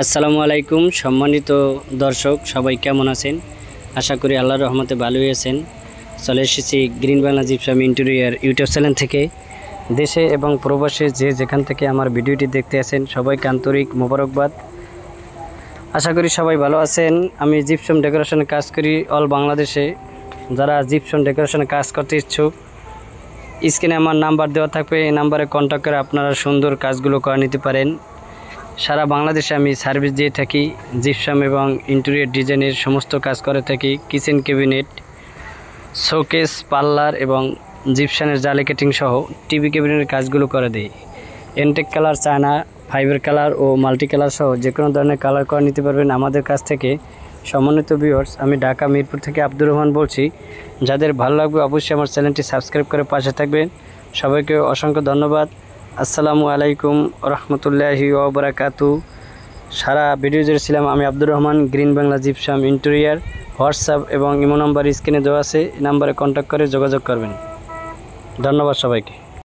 আসসালামু আলাইকুম সম্মানিত দর্শক সবাই কেমন আছেন? আশা করি আল্লাহর রহমতে ভালোই আছেন। চলে এসেছি green Bangla gypsum interior YouTube channel থেকে। দেশে এবং প্রবাসে যে যেখান থেকে আমার ভিডিওটি দেখতে আছেন সবাইকে আন্তরিক মোবারকবাদ। আশা করি সবাই ভালো আছেন। আমি জিপসাম ডেকোরেশনের কাজ করি অল বাংলাদেশে। যারা জিপসাম ডেকোরেশনের কাজ করতে ইচ্ছুক স্ক্রিনে আমার নাম্বার দেওয়া থাকবে, এই নাম্বারে কন্ট্যাক্ট করে আপনারা সুন্দর কাজগুলো করে নিতে পারেন। সারা বাংলাদেশে আমি সার্ভিস দিয়ে থাকি। জিপসাম এবং ইন্টেরিয়র ডিজাইনের সমস্ত কাজ করে থাকি। কিচেন ক্যাবিনেট, শোকেস, পার্লার এবং জিপসামের জালি কাটিং সহ টিভি ক্যাবিনেটের কাজগুলো করে দিই। এনটেক কালার, চায়না ফাইবার কালার ও মাল্টি কালার সহ যে কোনো ধরনের কালার করে নিতে পারবেন আমাদের কাছ থেকে। সম্মানিত ভিউয়ার্স, আমি ঢাকা মিরপুর থেকে আব্দুর রহমান বলছি। যাদের ভালো লাগবে অবশ্যই আমার চ্যানেলটি সাবস্ক্রাইব করে পাশে থাকবেন। সবাইকে অসংখ্য ধন্যবাদ। আসসালামু আলাইকুম রহমতুল্লাহি ওয়া বারাকাতু। সারা ভিডিও জুড়ে ছিলাম আমি Abdur Rahman, green Bangla gypsum interior. WhatsApp এবং ইমো নাম্বার স্ক্রিনে দেওয়া আছে, এই নাম্বারে কন্ট্যাক্ট করে যোগাযোগ করবেন। ধন্যবাদ সবাইকে।